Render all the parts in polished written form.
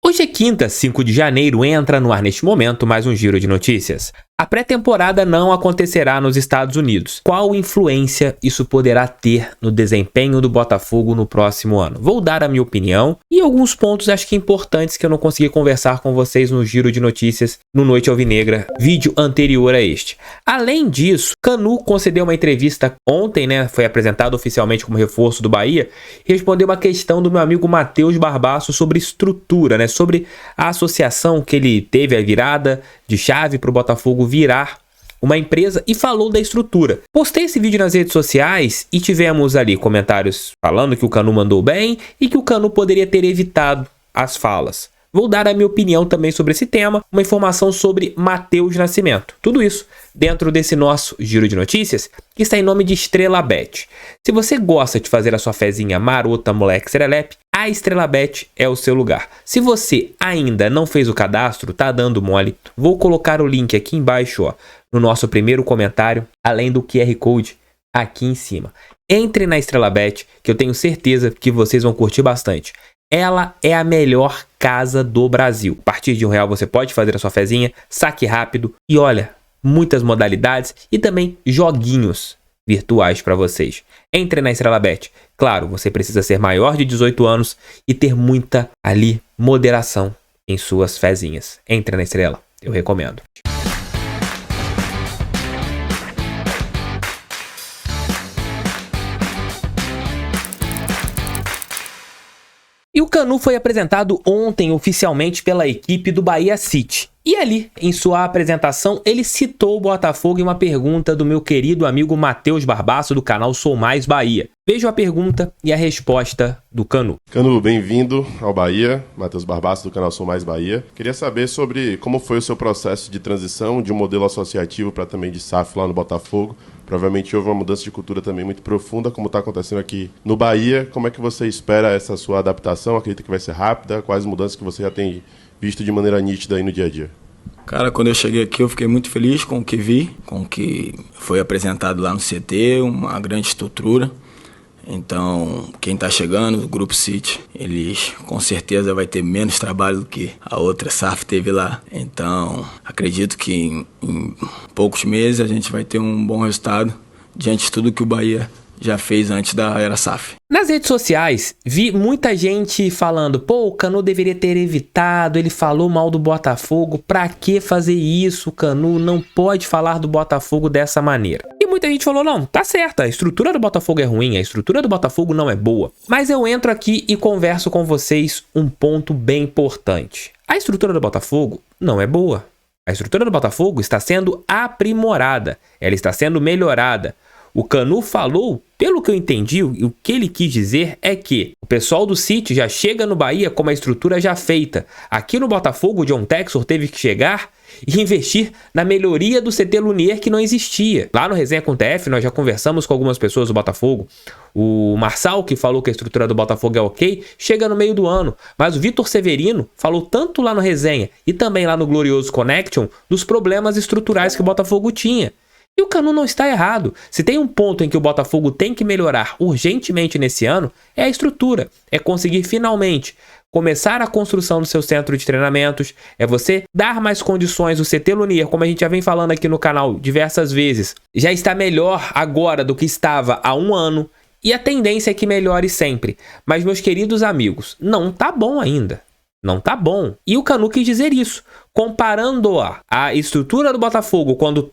Hoje é quinta, 5 de janeiro, entra no ar neste momento mais um giro de notícias. A pré-temporada não acontecerá nos Estados Unidos. Qual influência isso poderá ter no desempenho do Botafogo no próximo ano? Vou dar a minha opinião e alguns pontos acho que importantes que eu não consegui conversar com vocês no giro de notícias no Noite Alvinegra, vídeo anterior a este. Além disso, Canu concedeu uma entrevista ontem, foi apresentado oficialmente como reforço do Bahia, e respondeu uma questão do meu amigo Matheus Barbaço sobre estrutura, sobre a associação que ele teve, a virada de chave para o Botafogo virar uma empresa, e falou da estrutura. Postei esse vídeo nas redes sociais e tivemos ali comentários falando que o Canu mandou bem e que o Canu poderia ter evitado as falas. Vou dar a minha opinião também sobre esse tema, uma informação sobre Matheus Nascimento. Tudo isso dentro desse nosso giro de notícias, que está em nome de Estrela Bet. Se você gosta de fazer a sua fezinha marota, moleque, serelepe, a Estrela Bet é o seu lugar. Se você ainda não fez o cadastro, tá dando mole, vou colocar o link aqui embaixo, no nosso primeiro comentário, além do QR Code aqui em cima. Entre na Estrela Bet, que eu tenho certeza que vocês vão curtir bastante. Ela é a melhor casa do Brasil. A partir de R$1 você pode fazer a sua fezinha, saque rápido e olha, muitas modalidades e também joguinhos virtuais para vocês. Entre na Estrela Bet. Claro, você precisa ser maior de 18 anos e ter muita moderação em suas fezinhas. Entre na Estrela, eu recomendo. E o Canu foi apresentado ontem oficialmente pela equipe do Bahia City. E ali, em sua apresentação, ele citou o Botafogo em uma pergunta do meu querido amigo Matheus Barbaço, do canal Sou Mais Bahia. Veja a pergunta e a resposta do Canu. Canu, bem-vindo ao Bahia. Matheus Barbaço, do canal Sou Mais Bahia. Queria saber sobre como foi o seu processo de transição de um modelo associativo para também de SAF lá no Botafogo. Provavelmente houve uma mudança de cultura também muito profunda, como está acontecendo aqui no Bahia. Como é que você espera essa sua adaptação? Acredita que vai ser rápida? Quais mudanças que você já tem visto de maneira nítida aí no dia a dia? Cara, quando eu cheguei aqui eu fiquei muito feliz com o que vi, com o que foi apresentado lá no CT, uma grande estrutura. Então, quem está chegando, o Grupo City, eles com certeza vai ter menos trabalho do que a outra SAF teve lá. Então, acredito que em poucos meses a gente vai ter um bom resultado diante de tudo que o Bahia já fez antes da era SAF. Nas redes sociais, vi muita gente falando, o Canu deveria ter evitado, ele falou mal do Botafogo, pra que fazer isso, Canu? Não pode falar do Botafogo dessa maneira. E muita gente falou, não, tá certo, a estrutura do Botafogo é ruim, a estrutura do Botafogo não é boa. Mas eu entro aqui e converso com vocês um ponto bem importante. A estrutura do Botafogo não é boa. A estrutura do Botafogo está sendo aprimorada, ela está sendo melhorada. O Canu falou, pelo que eu entendi, o que ele quis dizer é que o pessoal do City já chega no Bahia com uma estrutura já feita. Aqui no Botafogo, o John Textor teve que chegar e investir na melhoria do CT Lunier que não existia. Lá no Resenha com TF, nós já conversamos com algumas pessoas do Botafogo. O Marçal, que falou que a estrutura do Botafogo é ok, chega no meio do ano. Mas o Vitor Severino falou tanto lá no Resenha e também lá no Glorioso Connection dos problemas estruturais que o Botafogo tinha. E o Canu não está errado. Se tem um ponto em que o Botafogo tem que melhorar urgentemente nesse ano, é a estrutura. É conseguir finalmente começar a construção do seu centro de treinamentos, é você dar mais condições. O CT Lunier, como a gente já vem falando aqui no canal diversas vezes, já está melhor agora do que estava há um ano, e a tendência é que melhore sempre. Mas, meus queridos amigos, não tá bom ainda. Não tá bom. E o Canu quis dizer isso, comparando a estrutura do Botafogo quando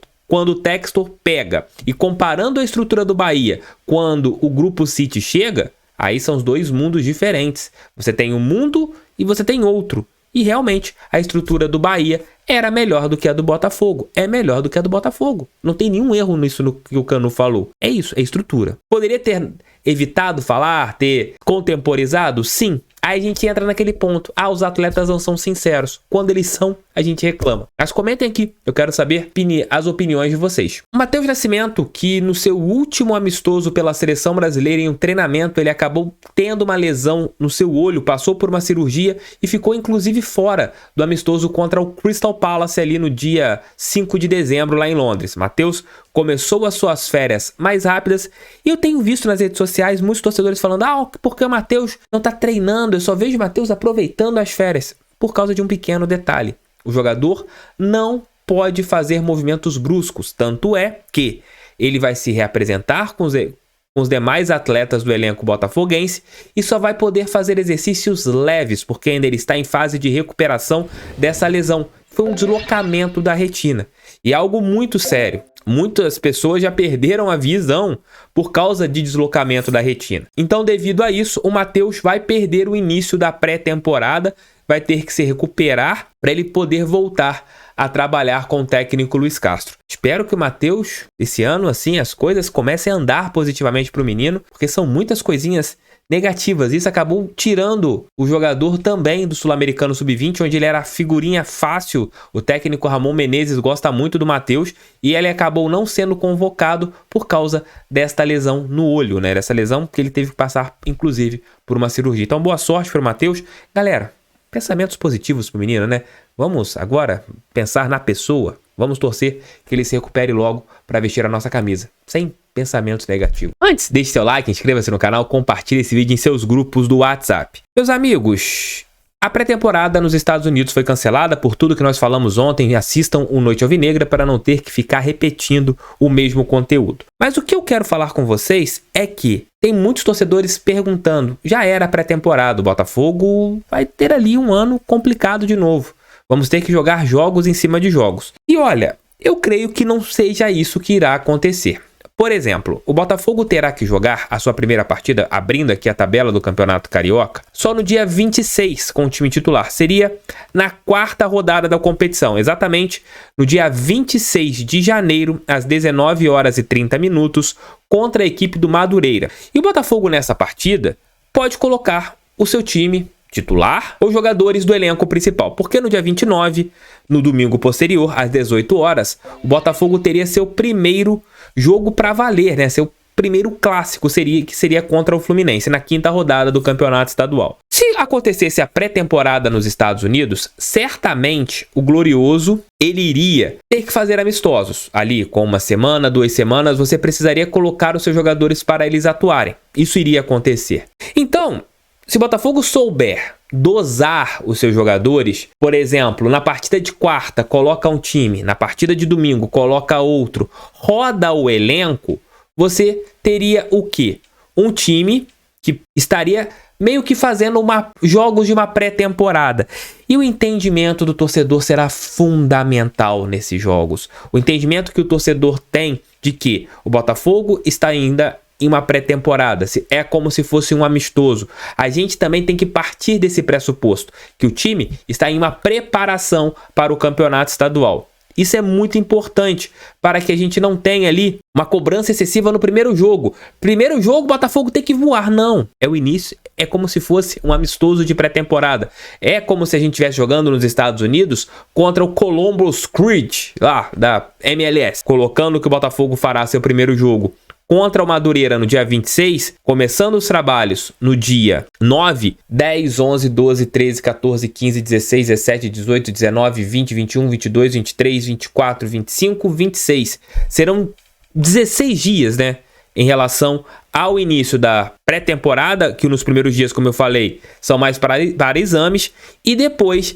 o Textor pega e comparando a estrutura do Bahia quando o Grupo City chega, aí são os dois mundos diferentes. Você tem um mundo e você tem outro. E realmente a estrutura do Bahia era melhor do que a do Botafogo. É melhor do que a do Botafogo. Não tem nenhum erro nisso no que o Canu falou. É isso, é estrutura. Poderia ter evitado falar, ter contemporizado? Sim. Aí a gente entra naquele ponto. Os atletas não são sinceros. Quando eles são, a gente reclama. Mas comentem aqui. Eu quero saber as opiniões de vocês. O Matheus Nascimento, que no seu último amistoso pela seleção brasileira em um treinamento, ele acabou tendo uma lesão no seu olho, passou por uma cirurgia e ficou inclusive fora do amistoso contra o Crystal Palace ali no dia 5 de dezembro lá em Londres. Matheus começou as suas férias mais rápidas e eu tenho visto nas redes sociais muitos torcedores falando porque o Matheus não tá treinando, eu só vejo o Matheus aproveitando as férias. por causa de um pequeno detalhe. O jogador não pode fazer movimentos bruscos, tanto é que ele vai se reapresentar com os demais atletas do elenco botafoguense e só vai poder fazer exercícios leves, porque ainda ele está em fase de recuperação dessa lesão. Foi um deslocamento da retina e é algo muito sério. Muitas pessoas já perderam a visão por causa de deslocamento da retina. Então, devido a isso, o Matheus vai perder o início da pré-temporada, vai ter que se recuperar para ele poder voltar a trabalhar com o técnico Luiz Castro. Espero que o Matheus, esse ano, assim, as coisas comecem a andar positivamente para o menino, porque são muitas coisinhas negativas. Isso acabou tirando o jogador também do Sul-Americano Sub-20, onde ele era figurinha fácil. O técnico Ramon Menezes gosta muito do Matheus e ele acabou não sendo convocado por causa desta lesão no olho, né? Dessa lesão que ele teve que passar, inclusive, por uma cirurgia. Então, boa sorte para o Matheus. Galera, pensamentos positivos pro menino, né? Vamos agora pensar na pessoa. Vamos torcer que ele se recupere logo para vestir a nossa camisa, sem pensamentos negativos. Antes, deixe seu like, inscreva-se no canal, compartilhe esse vídeo em seus grupos do WhatsApp. Meus amigos, a pré-temporada nos Estados Unidos foi cancelada por tudo que nós falamos ontem. Assistam o Noite Alvinegra para não ter que ficar repetindo o mesmo conteúdo. Mas o que eu quero falar com vocês é que tem muitos torcedores perguntando, já era pré-temporada, o Botafogo vai ter ali um ano complicado de novo. Vamos ter que jogar jogos em cima de jogos. E olha, eu creio que não seja isso que irá acontecer. Por exemplo, o Botafogo terá que jogar a sua primeira partida, abrindo aqui a tabela do Campeonato Carioca, só no dia 26 com o time titular. Seria na quarta rodada da competição, exatamente no dia 26 de janeiro, às 19h30, contra a equipe do Madureira. E o Botafogo nessa partida pode colocar o seu time titular ou jogadores do elenco principal, porque no dia 29, no domingo posterior, às 18 horas, o Botafogo teria seu primeiro jogo para valer, né? Seu primeiro clássico que seria contra o Fluminense, na quinta rodada do Campeonato Estadual. Se acontecesse a pré-temporada nos Estados Unidos, certamente o Glorioso, ele iria ter que fazer amistosos. Ali, com uma semana, 2 semanas, você precisaria colocar os seus jogadores para eles atuarem. Isso iria acontecer. Então, se o Botafogo souber dosar os seus jogadores, por exemplo, na partida de quarta coloca um time, na partida de domingo coloca outro, roda o elenco, você teria o quê? Um time que estaria meio que fazendo jogos de uma pré-temporada. E o entendimento do torcedor será fundamental nesses jogos. O entendimento que o torcedor tem de que o Botafogo está ainda em uma pré-temporada, é como se fosse um amistoso. A gente também tem que partir desse pressuposto, que o time está em uma preparação para o campeonato estadual. Isso é muito importante para que a gente não tenha ali uma cobrança excessiva no primeiro jogo. Primeiro jogo, o Botafogo tem que voar. Não, é o início, é como se fosse um amistoso de pré-temporada. É como se a gente estivesse jogando nos Estados Unidos contra o Columbus Crew, lá da MLS, colocando que o Botafogo fará seu primeiro jogo contra o Madureira no dia 26, começando os trabalhos no dia 9, 10, 11, 12, 13, 14, 15, 16, 17, 18, 19, 20, 21, 22, 23, 24, 25, 26. Serão 16 dias, né? Em relação ao início da pré-temporada, que nos primeiros dias, como eu falei, são mais para exames, e depois,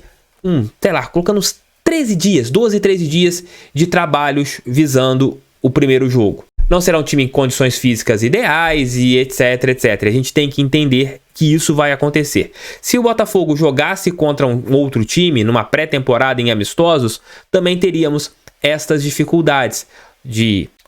colocando uns 13 dias, 12, 13 dias de trabalhos visando o primeiro jogo. Não será um time em condições físicas ideais e etc, etc. A gente tem que entender que isso vai acontecer. Se o Botafogo jogasse contra um outro time numa pré-temporada em amistosos, também teríamos estas dificuldades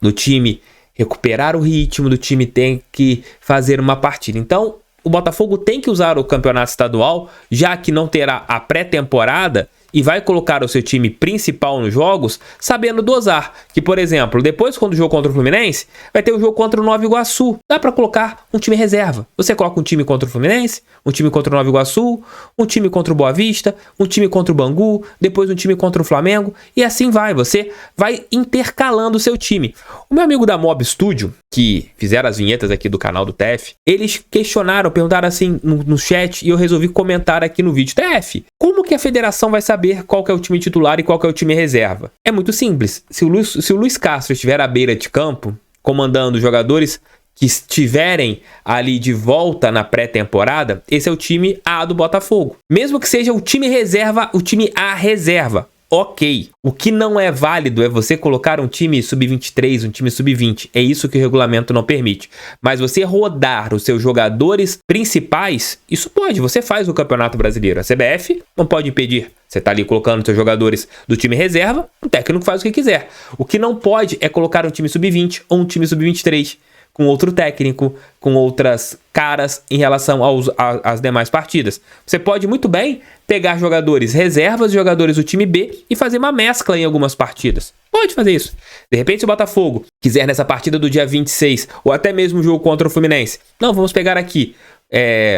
do time recuperar o ritmo, do time tem que fazer uma partida. Então, o Botafogo tem que usar o campeonato estadual, já que não terá a pré-temporada, e vai colocar o seu time principal nos jogos, sabendo dosar. Que, por exemplo, depois quando o jogo contra o Fluminense, vai ter o jogo contra o Nova Iguaçu. Dá para colocar um time reserva. Você coloca um time contra o Fluminense, um time contra o Nova Iguaçu, um time contra o Boa Vista, um time contra o Bangu, depois um time contra o Flamengo, e assim vai. Você vai intercalando o seu time. O meu amigo da Mob Studio, que fizeram as vinhetas aqui do canal do TF, eles questionaram, perguntaram assim no chat, e eu resolvi comentar aqui no vídeo. TF, como que a federação vai saber qual que é o time titular e qual que é o time reserva? É muito simples. Se o Luiz Castro estiver à beira de campo, comandando os jogadores que estiverem ali de volta na pré-temporada, esse é o time A do Botafogo. Mesmo que seja o time reserva, o time A reserva. Ok. O que não é válido é você colocar um time sub-23, um time sub-20. É isso que o regulamento não permite. Mas você rodar os seus jogadores principais, isso pode. Você faz o Campeonato Brasileiro. A CBF não pode impedir. Você tá ali colocando os seus jogadores do time reserva, o técnico faz o que quiser. O que não pode é colocar um time sub-20 ou um time sub-23 com outro técnico, com outras caras em relação às demais partidas. Você pode muito bem pegar jogadores reservas, jogadores do time B e fazer uma mescla em algumas partidas. Pode fazer isso. De repente, se o Botafogo quiser nessa partida do dia 26, ou até mesmo o jogo contra o Fluminense, não, vamos pegar aqui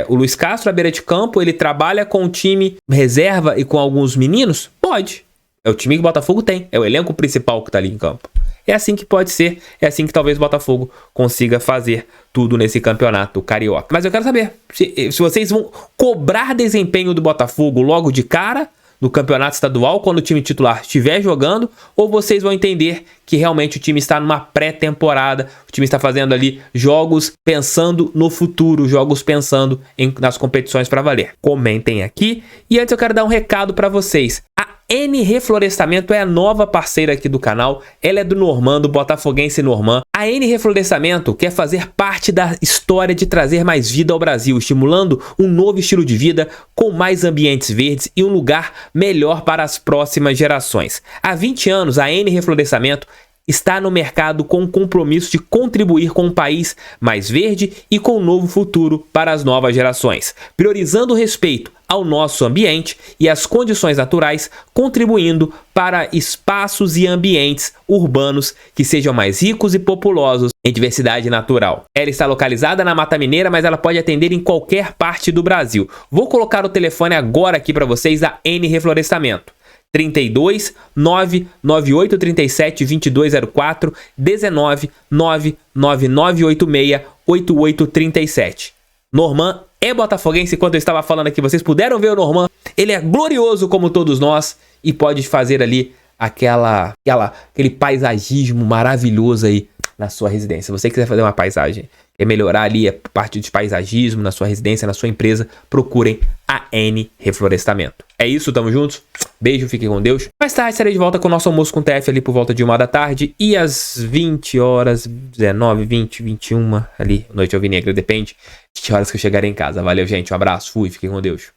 o Luiz Castro à beira de campo, ele trabalha com o time reserva e com alguns meninos? Pode. É o time que o Botafogo tem, é o elenco principal que tá ali em campo. É assim que pode ser, é assim que talvez o Botafogo consiga fazer tudo nesse campeonato carioca. Mas eu quero saber se vocês vão cobrar desempenho do Botafogo logo de cara no campeonato estadual, quando o time titular estiver jogando, ou vocês vão entender que realmente o time está numa pré-temporada, o time está fazendo ali jogos pensando no futuro, jogos pensando nas competições para valer. Comentem aqui. E antes eu quero dar um recado para vocês. A N Reflorestamento é a nova parceira aqui do canal, ela é do Norman, do botafoguense Norman. A N Reflorestamento quer fazer parte da história de trazer mais vida ao Brasil, estimulando um novo estilo de vida com mais ambientes verdes e um lugar melhor para as próximas gerações. Há 20 anos, a N Reflorestamento está no mercado com o compromisso de contribuir com um país mais verde e com um novo futuro para as novas gerações, priorizando o respeito ao nosso ambiente e às condições naturais, contribuindo para espaços e ambientes urbanos que sejam mais ricos e populosos em diversidade natural. Ela está localizada na Mata Mineira, mas ela pode atender em qualquer parte do Brasil. Vou colocar o telefone agora aqui para vocês da N Reflorestamento. 32 998 37 2204 19 99986 8837. Norman é botafoguense. Enquanto eu estava falando aqui, vocês puderam ver o Norman. Ele é glorioso como todos nós e pode fazer ali aquele paisagismo maravilhoso aí na sua residência. Se você quiser fazer uma paisagem, melhorar ali a parte de paisagismo na sua residência, na sua empresa, procurem a N Reflorestamento. É isso, tamo juntos? Beijo, fiquem com Deus. Mais tarde estarei de volta com o nosso almoço com TF ali por volta de 1 da tarde e às 20 horas, 19, 20, 21, ali, noite alvinegra, depende de que horas que eu chegarei em casa. Valeu, gente, um abraço, fui, fiquem com Deus.